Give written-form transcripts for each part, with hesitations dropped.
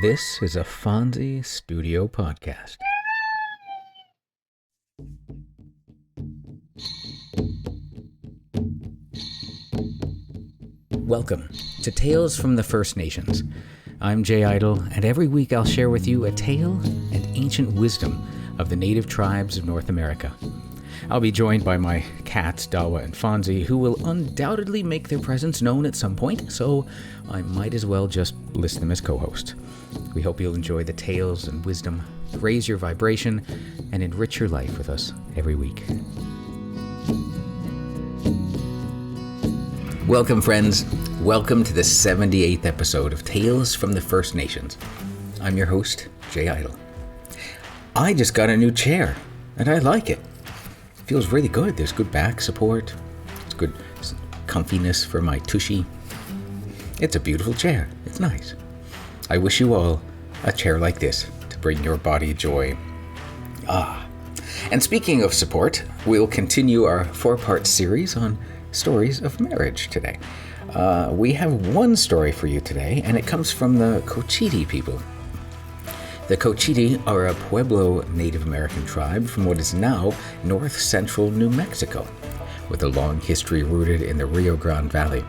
This is a Fonzie Studio podcast. Welcome to Tales from the First Nations. I'm Jay Idle, and every week I'll share with you a tale and ancient wisdom of the native tribes of North America. I'll be joined by my cats, Dawa and Fonzie, who will undoubtedly make their presence known at some point, so I might as well just list them as co-hosts. We hope you'll enjoy the tales and wisdom, raise your vibration, and enrich your life with us every week. Welcome, friends. Welcome to the 78th episode of Tales from the First Nations. I'm your host, Jay Idle. I just got a new chair, and I like it. Feels really good. There's good back support. It's good comfiness for my tushy. It's a beautiful chair. It's nice. I wish you all a chair like this to bring your body joy. And speaking of support, we'll continue our 4-part series on stories of marriage today. We have one story for you today, and it comes from the Cochiti people. The Cochiti are a Pueblo Native American tribe from what is now north-central New Mexico, with a long history rooted in the Rio Grande Valley.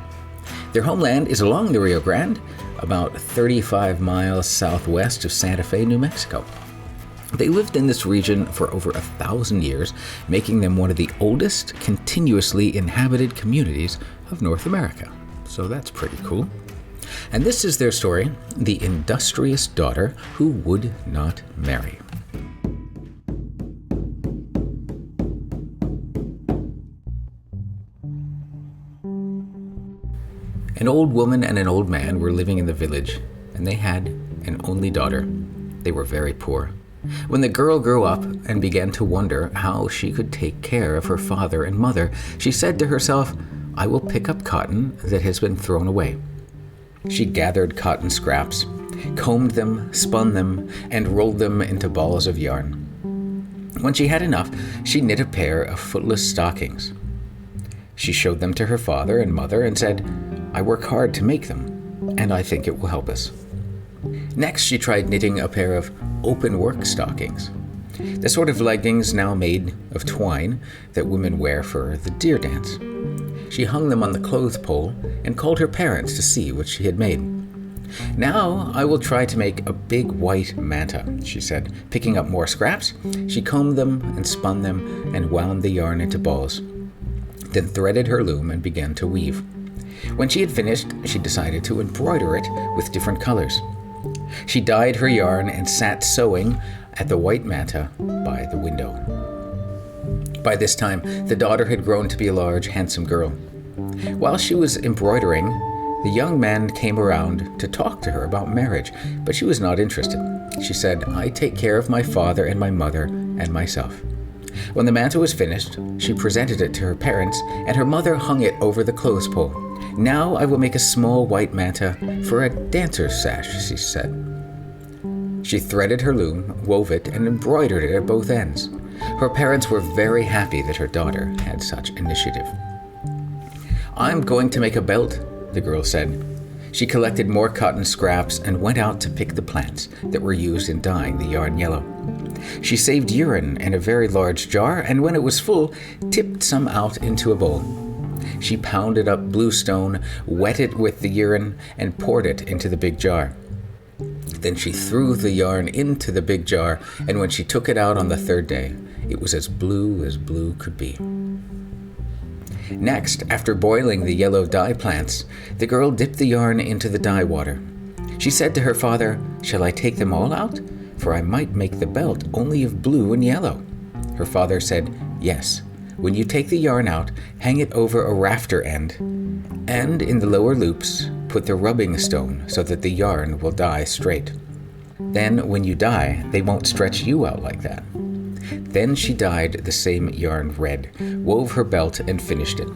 Their homeland is along the Rio Grande, about 35 miles southwest of Santa Fe, New Mexico. They lived in this region for over 1,000 years, making them one of the oldest continuously inhabited communities of North America. So that's pretty cool. And this is their story, The Industrious Daughter Who Would Not Marry. An old woman and an old man were living in the village, and they had an only daughter. They were very poor. When the girl grew up and began to wonder how she could take care of her father and mother, she said to herself, "I will pick up cotton that has been thrown away." She gathered cotton scraps, combed them, spun them, and rolled them into balls of yarn. When she had enough, she knit a pair of footless stockings. She showed them to her father and mother and said, "I work hard to make them, and I think it will help us." Next, she tried knitting a pair of open-work stockings, the sort of leggings now made of twine that women wear for the deer dance. She hung them on the clothes pole and called her parents to see what she had made. "Now I will try to make a big white manta," she said. Picking up more scraps, she combed them and spun them and wound the yarn into balls, then threaded her loom and began to weave. When she had finished, she decided to embroider it with different colors. She dyed her yarn and sat sewing at the white manta by the window. By this time, the daughter had grown to be a large, handsome girl. While she was embroidering, the young man came around to talk to her about marriage, but she was not interested. She said, "I take care of my father and my mother and myself." When the manta was finished, she presented it to her parents, and her mother hung it over the clothes pole. "Now I will make a small white manta for a dancer's sash," she said. She threaded her loom, wove it, and embroidered it at both ends. Her parents were very happy that her daughter had such initiative. "I'm going to make a belt," the girl said. She collected more cotton scraps and went out to pick the plants that were used in dyeing the yarn yellow. She saved urine in a very large jar, and when it was full, tipped some out into a bowl. She pounded up bluestone, wet it with the urine, and poured it into the big jar. Then she threw the yarn into the big jar, and when she took it out on the third day, it was as blue could be. Next, after boiling the yellow dye plants, the girl dipped the yarn into the dye water. She said to her father, "Shall I take them all out? For I might make the belt only of blue and yellow." Her father said, "Yes. When you take the yarn out, hang it over a rafter end, and in the lower loops, put the rubbing stone so that the yarn will dye straight. Then, when you dye, they won't stretch you out like that." Then she dyed the same yarn red, wove her belt, and finished it.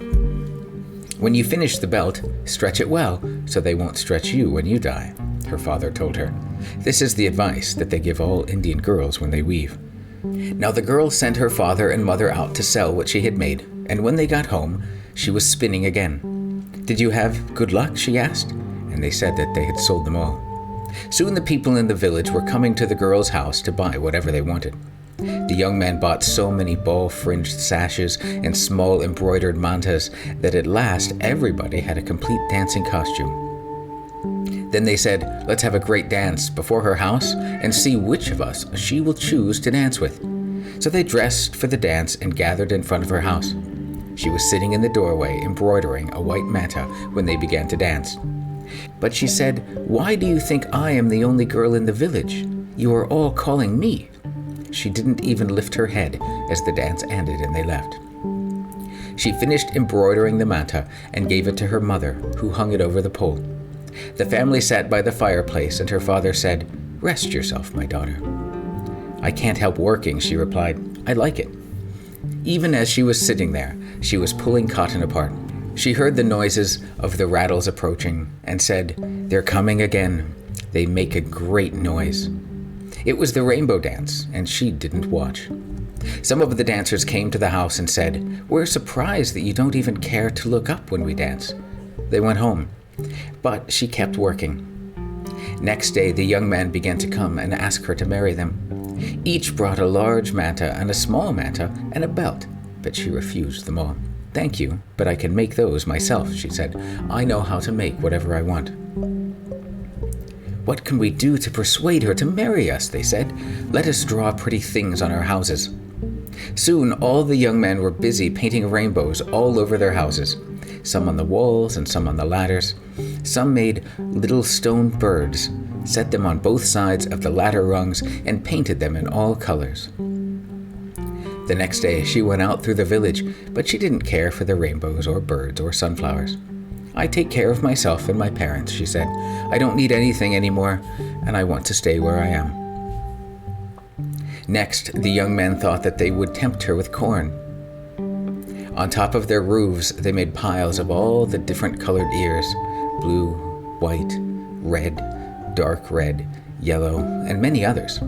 "When you finish the belt, stretch it well so they won't stretch you when you dye," her father told her. This is the advice that they give all Indian girls when they weave. Now the girl sent her father and mother out to sell what she had made, and when they got home, she was spinning again. "Did you have good luck?" she asked, and they said that they had sold them all. Soon the people in the village were coming to the girl's house to buy whatever they wanted. The young man bought so many ball-fringed sashes and small embroidered mantas that at last everybody had a complete dancing costume. Then they said, "Let's have a great dance before her house and see which of us she will choose to dance with." So they dressed for the dance and gathered in front of her house. She was sitting in the doorway embroidering a white manta when they began to dance. But she said, "Why do you think I am the only girl in the village? You are all calling me." She didn't even lift her head as the dance ended and they left. She finished embroidering the manta and gave it to her mother, who hung it over the pole. The family sat by the fireplace and her father said, "Rest yourself, my daughter." "I can't help working," she replied. "I like it." Even as she was sitting there, she was pulling cotton apart. She heard the noises of the rattles approaching and said, "They're coming again. They make a great noise." It was the rainbow dance, and she didn't watch. Some of the dancers came to the house and said, "We're surprised that you don't even care to look up when we dance." They went home, but she kept working. Next day, the young men began to come and ask her to marry them. Each brought a large manta and a small manta and a belt, but she refused them all. "Thank you, but I can make those myself," she said. "I know how to make whatever I want." "What can we do to persuade her to marry us?" they said. "Let us draw pretty things on our houses." Soon all the young men were busy painting rainbows all over their houses, some on the walls and some on the ladders. Some made little stone birds, set them on both sides of the ladder rungs, and painted them in all colors. The next day she went out through the village, but she didn't care for the rainbows or birds or sunflowers. "I take care of myself and my parents," she said. "I don't need anything anymore, and I want to stay where I am." Next, the young men thought that they would tempt her with corn. On top of their roofs, they made piles of all the different colored ears: blue, white, red, dark red, yellow, and many others.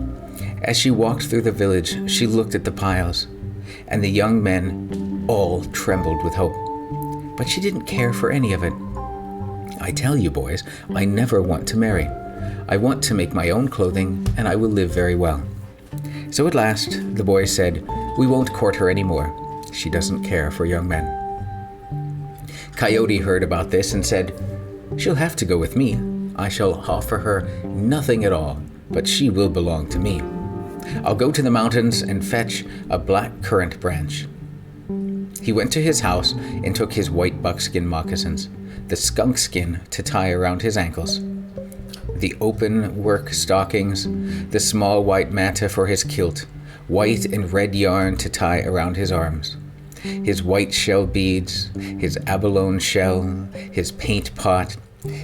As she walked through the village, she looked at the piles, and the young men all trembled with hope. But she didn't care for any of it. "I tell you, boys, I never want to marry. I want to make my own clothing, and I will live very well." So at last, the boys said, "We won't court her anymore. She doesn't care for young men." Coyote heard about this and said, "She'll have to go with me. I shall offer her nothing at all, but she will belong to me. I'll go to the mountains and fetch a black currant branch." He went to his house and took his white buckskin moccasins, the skunk skin to tie around his ankles, the open work stockings, the small white manta for his kilt, white and red yarn to tie around his arms, his white shell beads, his abalone shell, his paint pot,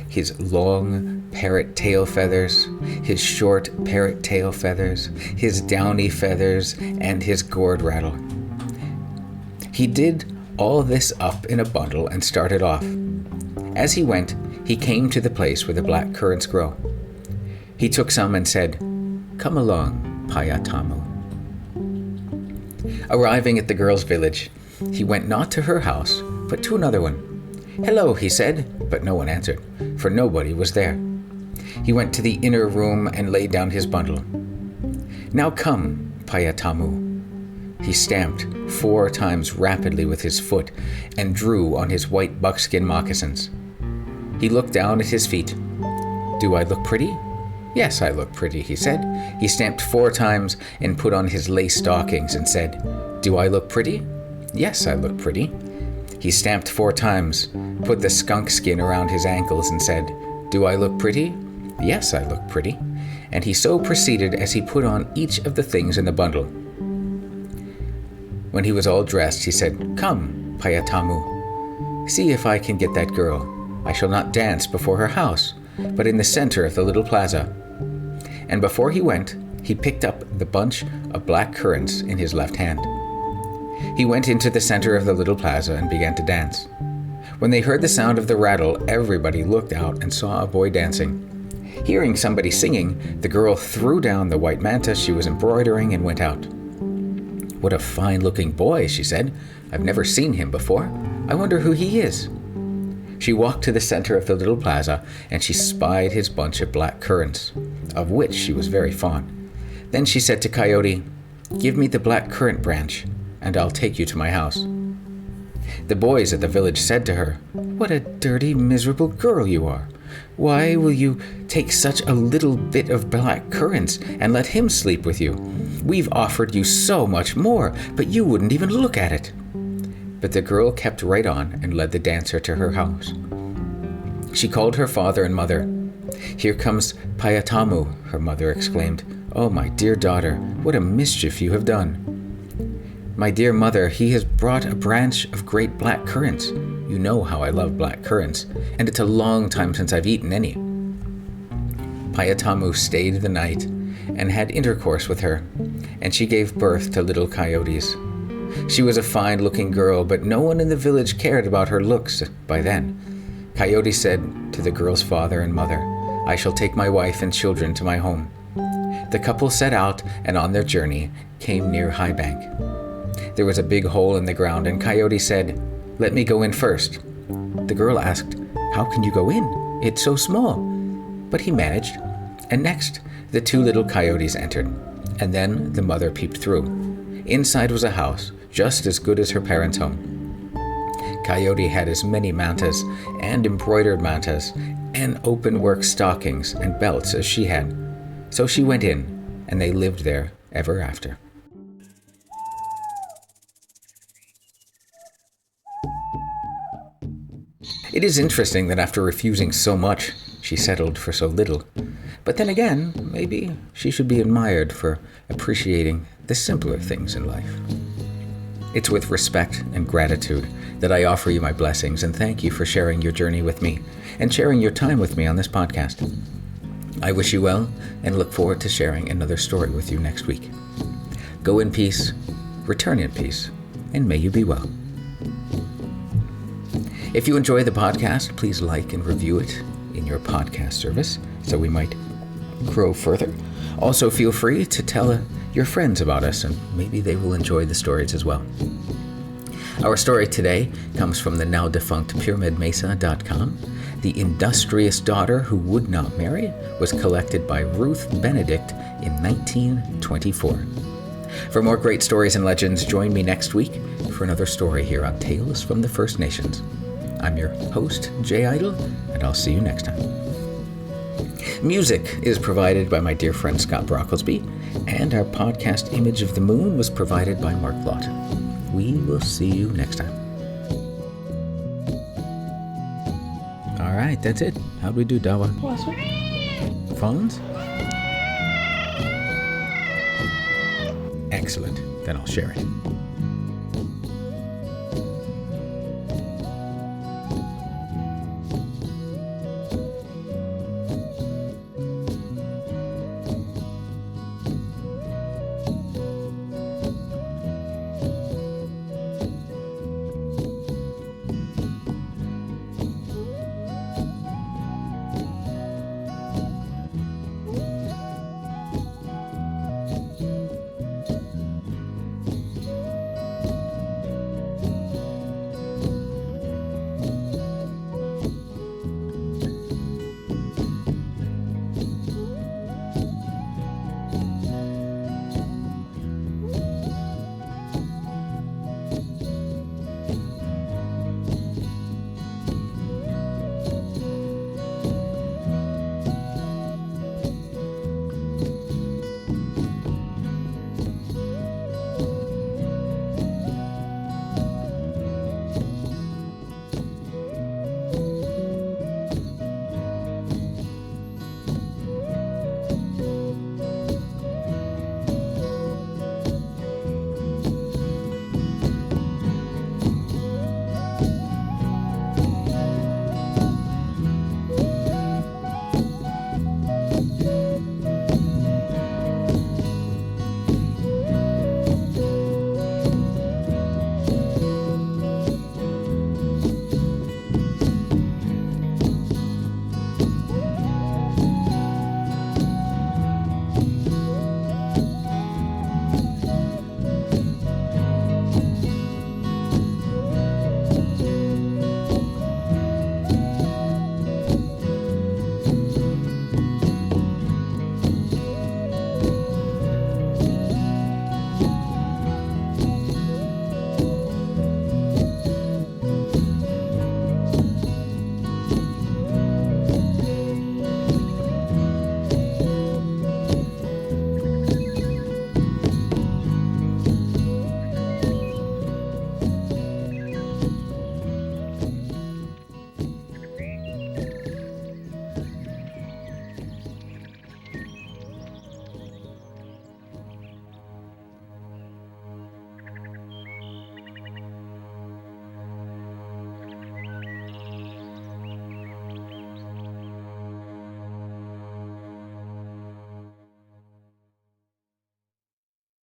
his long parrot tail feathers, his short parrot tail feathers, his downy feathers, and his gourd rattle. He did all this up in a bundle and started off. As he went, he came to the place where the black currants grow. He took some and said, "Come along, Payatamu." Arriving at the girl's village, he went not to her house, but to another one. "Hello," he said, but no one answered, for nobody was there. He went to the inner room and laid down his bundle. "Now come, Payatamu." He stamped 4 times rapidly with his foot and drew on his white buckskin moccasins. He looked down at his feet. "Do I look pretty?" "Yes, I look pretty," he said. He stamped 4 times and put on his lace stockings and said, "Do I look pretty?" "Yes, I look pretty." He stamped 4 times, put the skunk skin around his ankles and said, "Do I look pretty?" "Yes, I look pretty." And he so proceeded as he put on each of the things in the bundle. When he was all dressed, he said, "Come, Payatamu, see if I can get that girl. I shall not dance before her house, but in the center of the little plaza." And before he went, he picked up the bunch of black currants in his left hand. He went into the center of the little plaza and began to dance. When they heard the sound of the rattle, everybody looked out and saw a boy dancing. Hearing somebody singing, the girl threw down the white manta she was embroidering and went out. "What a fine-looking boy," she said. "I've never seen him before. I wonder who he is." She walked to the center of the little plaza, and she spied his bunch of black currants, of which she was very fond. Then she said to Coyote, "Give me the black currant branch, and I'll take you to my house." The boys at the village said to her, "What a dirty, miserable girl you are. Why will you take such a little bit of black currants and let him sleep with you? We've offered you so much more, but you wouldn't even look at it." But the girl kept right on and led the dancer to her house. She called her father and mother. "Here comes Payatamu," her mother exclaimed. "Oh, my dear daughter, what a mischief you have done." "My dear mother, he has brought a branch of great black currants. You know how I love black currants, and it's a long time since I've eaten any." Payatamu stayed the night and had intercourse with her, and she gave birth to little coyotes. She was a fine-looking girl, but no one in the village cared about her looks by then. Coyote said to the girl's father and mother, "I shall take my wife and children to my home." The couple set out, and on their journey came near High Bank. There was a big hole in the ground, and Coyote said, "Let me go in first." The girl asked, "How can you go in? It's so small." But he managed, and next the two little coyotes entered, and then the mother peeped through. Inside was a house, just as good as her parents' home. Coyote had as many mantas and embroidered mantas and open-work stockings and belts as she had. So she went in, and they lived there ever after. It is interesting that after refusing so much, she settled for so little. But then again, maybe she should be admired for appreciating the simpler things in life. It's with respect and gratitude that I offer you my blessings and thank you for sharing your journey with me and sharing your time with me on this podcast. I wish you well and look forward to sharing another story with you next week. Go in peace, return in peace, and may you be well. If you enjoy the podcast, please like and review it in your podcast service so we might grow further. Also, feel free to tell your friends about us, and maybe they will enjoy the stories as well. Our story today comes from the now defunct PyramidMesa.com. The Industrious Daughter Who Would Not Marry was collected by Ruth Benedict in 1924. For more great stories and legends, join me next week for another story here on Tales from the First Nations. I'm your host, Jay Idle, and I'll see you next time. Music is provided by my dear friend Scott Brocklesby, and our podcast Image of the Moon was provided by Mark Lawton. We will see you next time. All right, that's it. How'd we do, Dawa? Phones? Excellent. Then I'll share it.